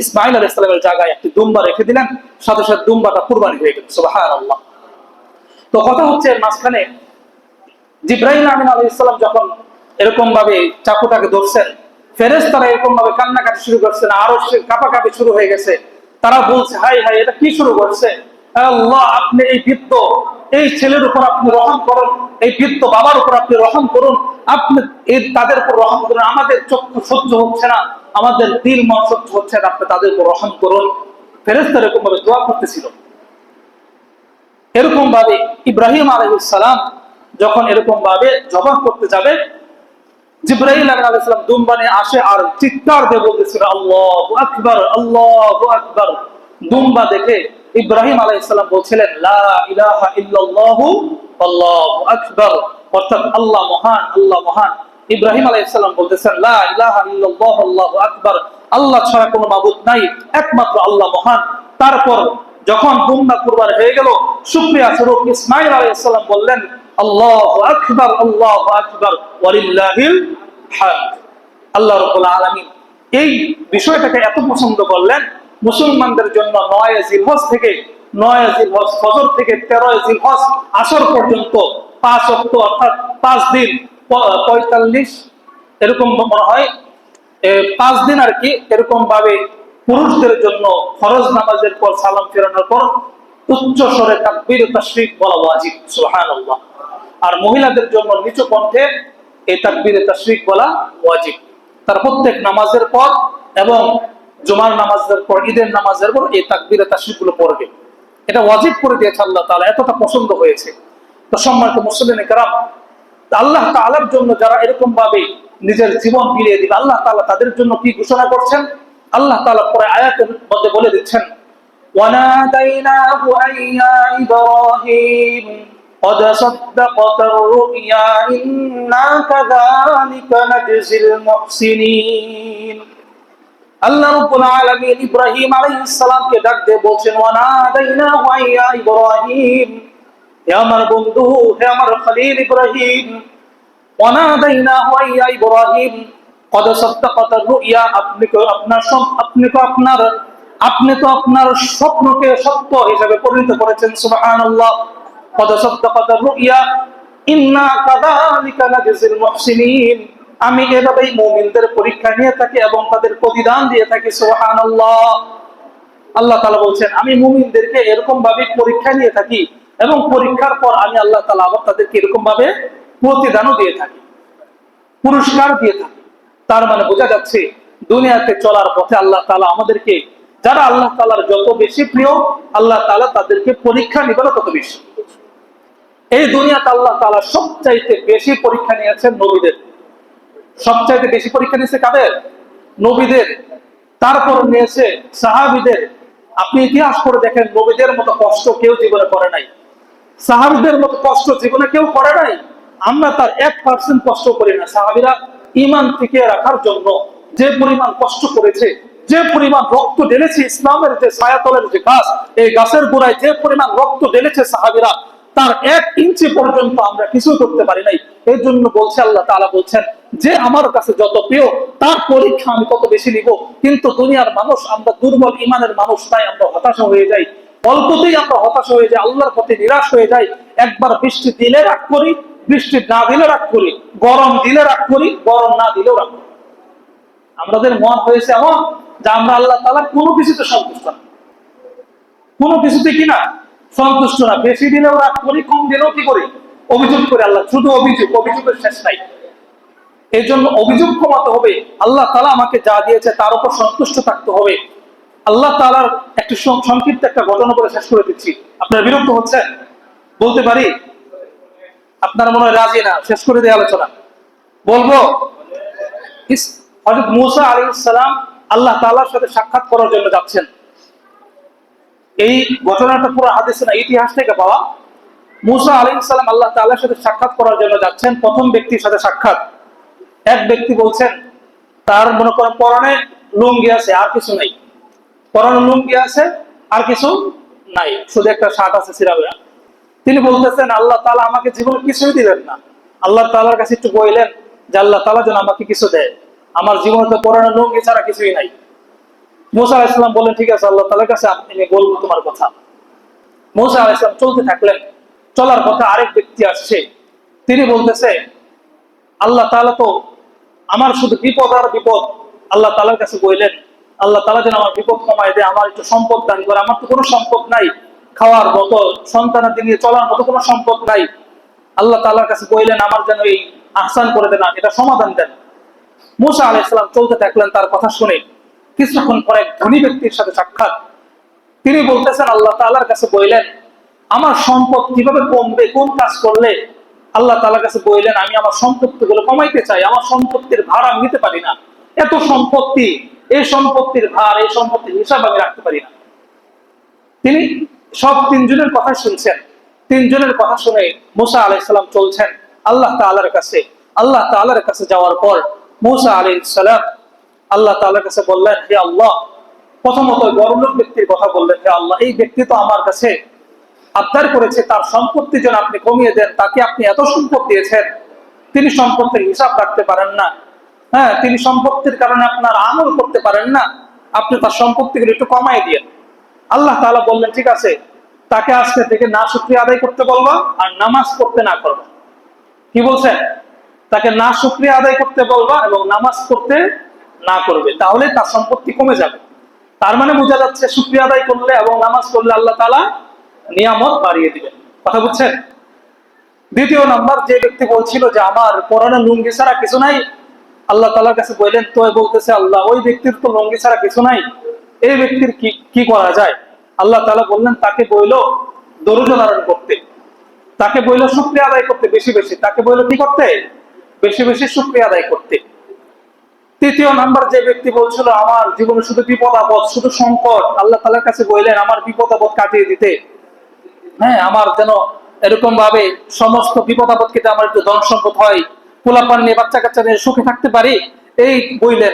ইসমাইল আলাইহিস সালামের জায়গায় একটি দুম্বা রেখে দিলেন, সাথে সাথে দুম্বাটা কুরবানি হয়ে গেল। সুবহানাল্লাহ। তো কথা হচ্ছে, এর মাঝখানে জিবরাইল আমিন আলাইহিস সালাম যখন এরকম ভাবে চাকুটাকে ধরছেন, ফেরেশতারা এরকম ভাবে কান্নাকাটি শুরু করছেন, আরো কাঁপাকাঁপি শুরু হয়ে গেছে। তারা বলছে, হাই হাই, এটা কি শুরু করছে? আল্লাহ, আপনি এই বৃদ্ধ, এই ছেলের উপর আপনি রহম করুন, এই বৃদ্ধ বাবার উপর আপনি রহম করুন, আপনি এই তাদের উপর রহম করুন, আমাদের চক্ষু সহ্য হচ্ছে না, আমাদের দিল মন সহ্য হচ্ছে না, আপনি তাদের উপর রহম করুন। ফেরেশতারা এরকম ভাবে দোয়া করতেছিল। এরকম ভাবে ইব্রাহিম আলাইহিস সালাম যখন এরকম ভাবে জবাব করতে যাবে, জিবরাইল আলাইহিস সালাম দুম্বা নিয়ে আসে আর চিৎকার দিয়ে বলতেছিল, আল্লাহু আকবার, আল্লাহু আকবার। দুম্বা দেখে ইব্রাহিম আলাইহিস সালাম বলছিলেন, লা ইলাহা ইল্লাল্লাহু আল্লাহু আকবার, অর্থাৎ আল্লাহ মহান, আল্লাহ মহান। ইব্রাহিম আলাইহিস সালাম বলতেছেন, লা ইলাহা ইল্লাল্লাহু আল্লাহু আকবার, আল্লাহ ছাড়া কোনো মাবুদ নাই, একমাত্র আল্লাহ মহান। তারপর যখন দুম্বা কুরবান হয়ে গেল, শুকরিয়া স্বরূপ ইসমাঈল আলাইহিস সালাম বললেন, আল্লাহু আকবার, আল্লাহু আকবার, ওয়ালিল্লাহিল হামদ। আল্লাহ রাব্বুল আলামিন এই বিষয়টাকে এত পছন্দ করলেন, মুসলমানদের জন্য 9 জিলহজ থেকে 9 জিলহজ ফজর থেকে 13 জিলহজ আসর পর্যন্ত 5 ওয়াক্ত, অর্থাৎ 5 দিন 45 এরকম মনে হয়, 5 দিন আর কি, এরকম ভাবে পুরুষদের জন্য ফরজ নামাজের পর সালাম ফেরানোর পর উচ্চ স্বরে তাকবীর তাশরিক বলা ওয়াজিব। সুবহানাল্লাহ। আর মহিলাদের জন্য নিচু কণ্ঠে এই তাকবীর তাশরিক বলা ওয়াজিব। তার প্রত্যেক নামাজের পর এবং জুমার নামাজের পর, ঈদের নামাজের পর এই তাকবীর তাশরিক গুলো পড়বে। এটা ওয়াজিব করে দিয়েছে আল্লাহ তাআলা, এতটা পছন্দ হয়েছে। তো সম্মানিত মুসলিম کرام, আল্লাহ তাআলার জন্য যারা এরকম ভাবে নিজের জীবন বিলিয়ে দিবে, আল্লাহ তাআলা তাদের জন্য কি ঘোষণা করছেন? আল্লাহ তাআলা পরে আয়াতের মধ্যে বলে দিচ্ছেন, ওয়ানাদাইনাহু আইয়া ইব্রাহিম قد صدقت الرؤيا إنا كذلك نجزي المحسنين। আল্লাহ রাব্বুল আলামিন ইব্রাহিম আলাইহিস সালামকে ডাক দিয়ে বলছেন, ওয়ানাদাইনাহু আইয়া ইব্রাহিম, হে আমার বন্ধু, হে আমার খলিল ইব্রাহিম, ওয়ানাদাইনাহু আইয়া ইব্রাহিম قد صدقت الرؤيا, আপনি তো আপনার স্বপ্নকে সত্য হিসেবে পরিণত করেছেন। সুবহানাল্লাহ। قد صدقت الرؤيا إنا كذلك نجزي المحسنين, আমি এভাবেই মুমিনদের পরীক্ষা নিয়ে থাকি এবং তাদের প্রতিদান দিয়ে থাকি। সুবহানাল্লাহ। আল্লাহ তাআলা বলছেন, আমি মুমিনদেরকে এরকম ভাবে পরীক্ষা নিয়ে থাকি এবং পরীক্ষার পর আমি আল্লাহ তাআলা আবার তাদেরকে এরকম ভাবে প্রতিদানও দিয়ে থাকি, পুরস্কার দিয়ে থাকি। তার মানে বোঝা যাচ্ছে, দুনিয়াতে চলার পথে আল্লাহ তাআলা আমাদেরকে, যারা আল্লাহ তাআলার যত বেশি প্রিয়, আল্লাহ তাআলা তাদেরকে পরীক্ষা নিবেন তত বেশি। এই দুনিয়াতে আল্লাহ তাআলা সবচাইতে বেশি পরীক্ষা নিয়েছেন নবীদের। সবচাইতে বেশি পরীক্ষা নিয়েছে কাদের? নবীদের। তারপর নিয়েছে সাহাবীদের। আপনি ইতিহাস করে দেখেন, নবীদের মতো কষ্ট কেউ জীবনে করে নাই, সাহাবীদের মতো কষ্ট জীবনে কেউ করে নাই। আমরা তার 1% কষ্ট করি না। সাহাবীরা ঈমান টিকিয়ে রাখার জন্য যে পরিমাণ কষ্ট করেছে, যে পরিমাণ রক্ত ঢেলেছে, ইসলামের যে ছায়াতলের যে গাছ, এই গাছের গোড়ায় যে পরিমাণ রক্ত ঢেলেছে সাহাবীরা, তার 1 ইঞ্চি পর্যন্ত আমরা কিছু করতে পারি নাই। এই জন্য বলছে আল্লাহ তাআলা বলছেন, যে আমার কাছে যত প্রিয় তার পরীক্ষা আমি তত বেশি নিব। কিন্তু দুনিয়ার মানুষ, আমরা দুর্বল ঈমানের মানুষ, তাই আমরা হতাশা হয়ে যাই, অল্পতেই আমরা হতাশা হয়ে যাই, আল্লাহর প্রতি নিরাশ হয়ে যাই। একবার বৃষ্টি দিলে রাগ করি, বৃষ্টি না দিলে রাগ করি, গরম দিলে রাগ করি, গরম না দিলেও রাগ করি। আমাদের মন হয়েছে এমন যে আমরা আল্লাহ তাআলার কোনো কিছুতে সন্তুষ্ট না, কোনো কিছুতে কিনা সন্তুষ্ট না। বেশি দিলেও রাগ করি, কম দিলেও কি করি? অভিযোগ করি। আল্লাহ শুধু অভিযোগ, অভিযোগের শেষ নাই। এই জন্য অভিযোগ কমাতে হবে, আল্লাহ তাআলা আমাকে যা দিয়েছে তার উপর সন্তুষ্ট থাকতে হবে। আল্লাহ তাআলার একটি সংক্ষিপ্ত একটা ঘটনা বলে শেষ করে দিচ্ছি। আপনারা বিরক্ত হচ্ছেন? বলতে পারি? আপনারা মনে হয় রাজি না, শেষ করে দিয়ে আলোচনা বলবো। হযরত মূসা আলাইহিস সালাম আল্লাহ তাআলার সাথে সাক্ষাৎ করার জন্য যাচ্ছেন। এই ঘটনাটা পুরো হাদিসে না, ইতিহাস থেকে পাওয়া। মূসা আলাইহিস সালাম আল্লাহ তাআলার সাথে সাক্ষাৎ করার জন্য যাচ্ছেন। প্রথম ব্যক্তির সাথে সাক্ষাৎ। এক ব্যক্তি বলছেন তার মনে করেন পরনে লুঙ্গি আছে আর কিছু নাই, পরনে লুঙ্গি আছে আর কিছু নাই, শুধু একটা শার্ট আছে সিরাবিয়া। তিনি বলতেছেন আল্লাহ তাআলা আমাকে জীবনে কিছুই দিলেন না। আল্লাহ তাআলার কাছে একটু বললেন যে আল্লাহ তাআলা যেন আমাকে কিছু দেয়, আমার জীবনে তো পরনে লুঙ্গি ছাড়া কিছুই নাই। মূসা আলাইহিস সালাম বললেন ঠিক আছে, আল্লাহ তাআলার কাছে আমি বলবো তোমার কথা। মূসা আলাইহিস সালাম চলতে থাকলেন। চলার পথে আরেক ব্যক্তি আসছে। তিনি বলতেছে আল্লাহ তাআলা তো আমার শুধু বিপদ আর বিপদ। আল্লাহ তাআলার কাছে বললেন আল্লাহ তাআলা যেন আমার বিপদ কমায় দেয়, আমার একটু সম্পদ দান করে, আমার তো কোনো সম্পদ নাই, খাওয়ার মতো সন্তানাদি নিয়ে চলার মতো কোনো সম্পদ নাই। আল্লাহ তাআলার কাছে বললেন আমার যেন এই আহসান করে দেন, এটা সমাধান দেন। মূসা আলাইহিস সালাম চলতে থাকলেন তার কথা শুনে। কিছুক্ষণ পরে এক ধনী ব্যক্তির সাথে সাক্ষাৎ। তিনি বলতেছেন আল্লাহ তাআলার কাছে বললেন আমার সম্পদ কিভাবে কমবে, কোন কাজ করলে। আল্লাহ তাআলার কাছে বললেন আমি আমার সম্পত্তিগুলো কমাইতে চাই, আমার সম্পত্তির ভার আমি নিতে পারি না, এত সম্পত্তি, এই সম্পত্তির ভার, এই সম্পত্তির হিসাব আমি রাখতে পারি না। তিনি সব তিনজনের কথা শুনছেন। তিনজনের কথা শুনে মূসা আলাইহিস সালাম চলছেন আল্লাহ তাআলার কাছে। আল্লাহ তাআলার কাছে যাওয়ার পর মূসা আলাইহিস সালাম আল্লাহ তাআলার কাছে বললেন হে আল্লাহ, প্রথমত বড়লোক ব্যক্তির কথা বললেন, হে আল্লাহ এই ব্যক্তি তো আমার কাছে আবদার করেছে তার সম্পত্তি যেন আপনি কমিয়ে দেন, তাকে আপনি এত সম্পদ দিয়েছেন, তিনি সম্পত্তির হিসাব রাখতে পারেন না। হ্যাঁ, তিনি সম্পত্তির কারণে আপনার আমল করতে পারেন না, আপনি তার সম্পত্তিগুলো একটু কমাই দিয়ে। আল্লাহ তাআলা বললেন ঠিক আছে, তাকে আজকে থেকে না শুকরিয়া আদায় করতে বলবা আর নামাজ পড়তে না করবা। কি বলছেন? তাকে না শুকরিয়া আদায় করতে বলবা এবং নামাজ পড়তে না করবে, তাহলে তার সম্পত্তি কমে যাবে। তার মানে বোঝা যাচ্ছে শুকরিয়া আদায় করলে এবং নামাজ পড়লে আল্লাহ তাআলা নিয়ামত বাড়িয়ে দিবেন। কথা বুঝছেন? দ্বিতীয় নাম্বার, যে ব্যক্তি বলছিল যে আমার পরনে লুঙ্গি ছাড়া কিছু নাই, আল্লাহ তাআলার কাছে বললেন তো বলতেছে আল্লাহ ওই ব্যক্তির তো লুঙ্গি ছাড়া কিছু নাই, এই ব্যক্তির কি করা যায়? আল্লাহ তাআলা বললেন তাকে বইল দরুদ ধারণ করতে, তাকে বইল শুকরিয়া আদায় করতে বেশি বেশি, তাকে বইল কি করতে? বেশি বেশি শুকরিয়া আদায় করতে। তৃতীয় নাম্বার, যে ব্যক্তি বলছিল আমার জীবনে শুধু বিপদ আপদ, শুধু সংকট, আল্লাহ তাআলার কাছে বললেন আমার বিপদ আপদ কাটিয়ে দিতে। হ্যাঁ, আমার যেন এরকম ভাবে সমস্ত বিপদ আপদ কেটে আমার একটু ধন সম্পদ হয়, পোলাপান নিয়ে বাচ্চা কাচ্চা নিয়ে সুখে থাকতে পারি, এই বললেন।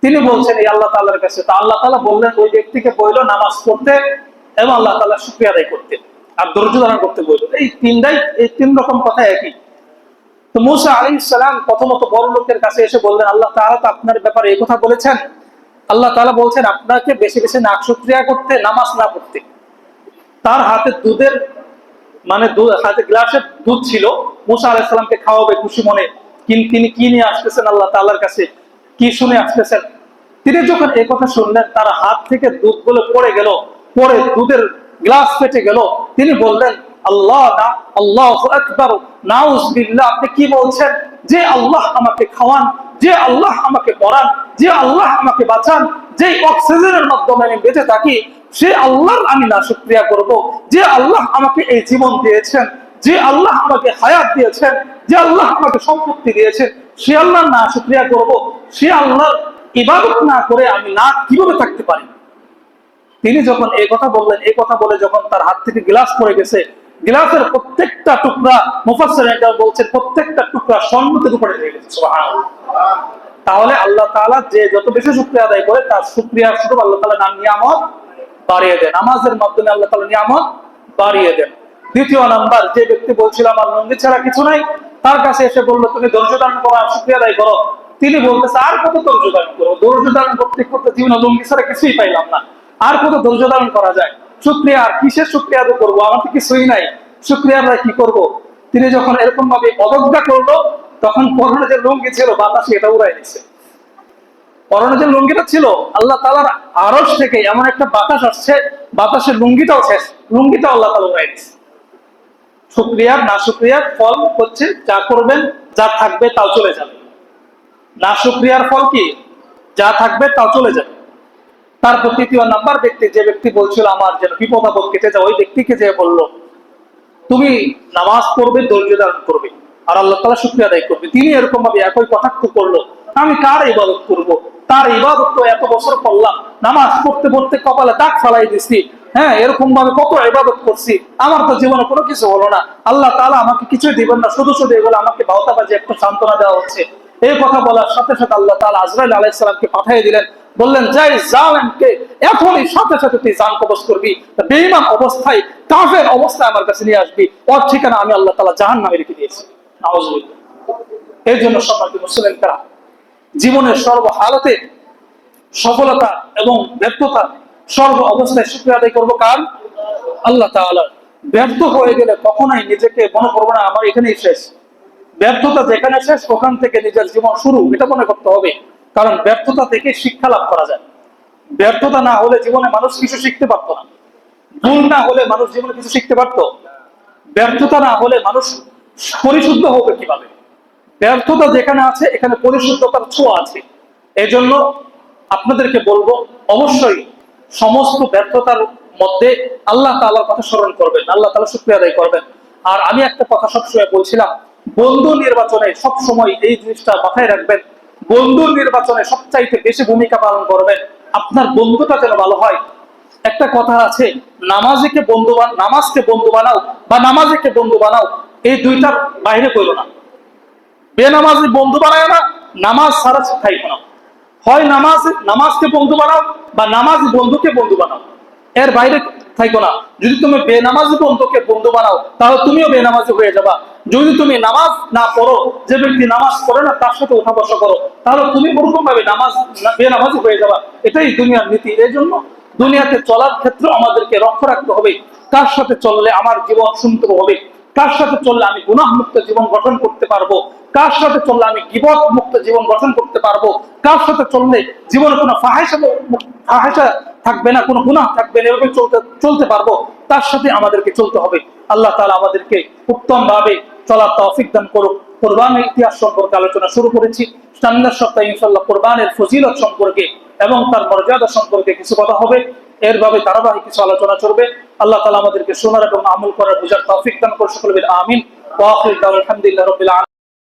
তিনি বলছেন এই আল্লাহ তাআলার কাছে। তা আল্লাহ তাআলা বললেন ওই ব্যক্তিকে বলল নামাজ পড়তে এবং আল্লাহ তাআলা শুকরিয়া আদায় করতে আর ধৈর্য ধারণ করতে বলল। এই তিন রকম কথা একই। তো মূসা আলাইহিস সালাম প্রথমত বড় লোকের কাছে এসে বললেন আল্লাহ তাআলা তো আপনার ব্যাপারে এই কথা বলেছেন, আল্লাহ তাআলা বলছেন আপনাকে বেশি বেশি নাক শুকরিয়া করতে, নামাজ না পড়তে। তার হাতে দুধের হাতে গ্লাসের দুধ ছিল, মূসা আলাইহিস সালামকে খাওয়াবে খুশি মনে। তিনি কি নিয়ে আসতেছেন আল্লাহ তাআলার কাছে, কি শুনে আসতেছেন? তিনি যখন এই কথা শুনলেন তার হাত থেকে দুধ গুলো পড়ে গেল, পরে দুধের গ্লাস ফেটে গেল। তিনি বললেন আল্লাহ না, আল্লাহু আকবার, নাউজুবিল্লাহ, আপনি কি বলছেন? যে আল্লাহ আমাকে খাওয়ান, যে আল্লাহ আমাকে পড়ান, যে আল্লাহ আমাকে বাঁচান, যে অক্সিজেনের মাধ্যমে আমি বেঁচে থাকি, সে আল্লাহর আমি না শুকরিয়া করব? যে আল্লাহ আমাকে এই জীবন দিয়েছেন, যে আল্লাহ আমাকে হায়াত দিয়েছেন, যে আল্লাহ আমাকে সম্পত্তি দিয়েছেন, সে আল্লাহর না শুকরিয়া করব? সে আল্লাহর ইবাদত না করে আমি না কিভাবে থাকতে পারি? তিনি যখন এই কথা বললেন, এই কথা বলে যখন তার হাত থেকে গ্লাস পড়ে গেছে, গ্লাসের প্রত্যেকটা টুকরা মুফাসসিরিনরা বলছেন প্রত্যেকটা টুকরা স্বর্ণের উপরে হয়ে গেছে। সুবহানাল্লাহ। তাহলে আল্লাহ তাআলা যে যত বেশি শুকরিয়া আদায় করে তার শুকরিয়ার স্বরূপ আল্লাহ তাআলা নাম নিয়ামত বাড়িয়ে দেন, নামাজের মাধ্যমে আল্লাহ তাআলা নিয়ামত বাড়িয়ে দেন। দ্বিতীয় নাম্বার, যে ব্যক্তি বলছিল আমার লুঙ্গি ছাড়া কিছু নাই, তার কাছে এসে বলল তুমি ধৈর্য ধারণ করো আর শুকরিয়া আদায় করো। তিনি বলতেছে আর কত ধৈর্য ধারণ করবো, ধৈর্য ধারণ করতে করতে জীবনে লুঙ্গি ছাড়া কিছুই পাইলাম না, আর কত ধৈর্য ধারণ করা যায়? শুকরিয়া আর কিসের শুকরিয়া আদায় করবো, আমার তো কিছুই নাই, শুকরিয়া আদায় কি করব? তিনি যখন এরকম ভাবে অবজ্ঞা করলো তখন পরনে যে লুঙ্গি ছিল বাতাসে এটা উড়াই দিচ্ছে। পরনে যে লুঙ্গিটা ছিল, আল্লাহ তাআলার আরশ থেকে এমন একটা বাতাস আসছে, বাতাসের লুঙ্গিটাও শেষ, লুঙ্গিটাও আল্লাহ তাআলা উড়াই দিচ্ছে। শুকরিয়া না শুকরিয়ার ফল হচ্ছে যা করবেন, যা থাকবে তাও চলে যাবে। না শুকরিয়ার ফল কি? যা থাকবে তা চলে যাবে। তারপর তৃতীয় নাম্বার ব্যক্তি, যে ব্যক্তি বলছিল আমার যেন বিপদ আপদ কেটে যায়, ওই ব্যক্তিকে যে বলল তুমি নামাজ পড়বে, ধৈর্য ধারণ করবে, আর আল্লাহ তাআলা শুকরিয়া আদায় করবে। তিনি এরকম ভাবে একই কটাক্ষ করলো, আমি কার ইবাদত করব? তার ইবাদত তো এত বছর করলাম, নামাজ পড়তে পড়তে কপালে দাগ ফালাই দিছি, হ্যাঁ, এরকম ভাবে কত ইবাদত করছি, আমার তো জীবনে কোনো কিছু হলো না, আল্লাহ তাআলা আমাকে কিছুই দিবেন না, শুধু শুধু এগুলো আমাকে ভাওতাবাজি একটু সান্ত্বনা দেওয়া হচ্ছে। এই কথা বলার সাথে সাথে আল্লাহ তাআলা আজরাইল আলাইহিস সালামকে পাঠিয়ে দিলেন, বললেন যাই জালেমকে এখনই সাথে সাথে তুই জান কবজ করবি, বেঈমান অবস্থায় কাফের অবস্থায় আমার কাছে নিয়ে আসবি, ওর ঠিকানা আমি আল্লাহ তাআলা জাহান্নামে লিখে দিয়েছি। নাউজুবিল্লাহ। এর জন্য সম্মানিত মুসলিমরা, জীবনের সর্বহালতে সফলতা এবং ব্যর্থতা সর্ব অবস্থায় শুকরিয়া আদায় করবো কার? আল্লাহ তাআলা। ব্যর্থ হয়ে গেলে কখনোই নিজেকে মনে করবো না আমার এখানেই শেষ, ব্যর্থতা যেখানে শেষ ওখান থেকে নিজের জীবন শুরু, এটা মনে করতে হবে। কারণ ব্যর্থতা থেকে শিক্ষা লাভ করা যায়। ব্যর্থতা না হলে জীবনে মানুষ কিছু শিখতে পারতো না, ভুল না হলে মানুষ জীবনে কিছু শিখতে পারতো, ব্যর্থতা না হলে মানুষ পরিশুদ্ধ হবে কিভাবে? ব্যর্থতা যেখানে আছে এখানে পরিশুদ্ধতার ছোঁয়া আছে। এজন্য আপনাদেরকে বলবো, অবশ্যই সমস্ত ব্যর্থতার মধ্যে আল্লাহ তাআলার কথা স্মরণ করবেন, আল্লাহ তাআলা শুকরিয়া আদায় করবেন। আর আমি একটা কথা সবসময় বলছিলাম, বন্ধু নির্বাচনে সবসময় এই জিনিসটা মাথায় রাখবেন, বন্ধু নির্বাচনে সবচাইতে বেশি ভূমিকা পালন করবেন আপনার বন্ধুটা যেন ভালো হয়। একটা কথা আছে, নামাজিকে বন্ধু নামাজকে বন্ধু বানাও বা নামাজিকে বন্ধু বানাও, এই দুইটার বাইরে করো না। বেনামাজি বন্ধু বানায় না, নামাজ ছাড়া থাইকো না। হয় নামাজকে বন্ধু বানাও বা নামাজি বন্ধুকে বন্ধু বানাও, এর বাইরে থাইকো না। যদি তুমি বেনামাজি বন্ধুকে বন্ধু বানাও তাহলে তুমিও বেনামাজি হয়ে যাবা। যদি তুমি নামাজ না পড়ো, যে ব্যক্তি নামাজ পড়ে না তার সাথে উঠা বসা করো, তাহলে তুমি ওরকম ভাবে বেনামাজি হয়ে যাবা। এটাই দুনিয়ার নীতি। এই জন্য দুনিয়াতে চলার ক্ষেত্রে আমাদেরকে লক্ষ্য রাখতে হবে, কার সাথে চললে আমার জীবন সুন্দর হবে, কার সাথে চললে আমি গুনাহ মুক্ত জীবন গঠন করতে পারবো, কার সাথে চললে আমি গীবত মুক্ত জীবন গঠন করতে পারবো, কার সাথে চললে জীবনে কোনো ফাহেসা থাকবে না, কোনো গুনাহ থাকবে না, এভাবে চলতে পারবো, তার সাথে আমাদেরকে চলতে হবে। আল্লাহ তাআলা আমাদেরকে উত্তম ভাবে চলার তৌফিক দান করুক। কোরবানের ইতিহাস সম্পর্কে আলোচনা শুরু করেছি, সামনের সপ্তাহে ইনশাআল্লাহ কোরবানের ফজিলত সম্পর্কে এবং তার মর্যাদা সম্পর্কে কিছু কথা হবে, এর ভাবে ধারাবাহিক কিছু আলোচনা চলবে। আল্লাহ তাআলা আমাদেরকে শোনার এবং আমল করার বুঝার তৌফিক দান করুন। সকলে বলেন আমিন। ওয়া আখিরু দাওয়ানা আলহামদুলিল্লাহি রাব্বিল আলামিন।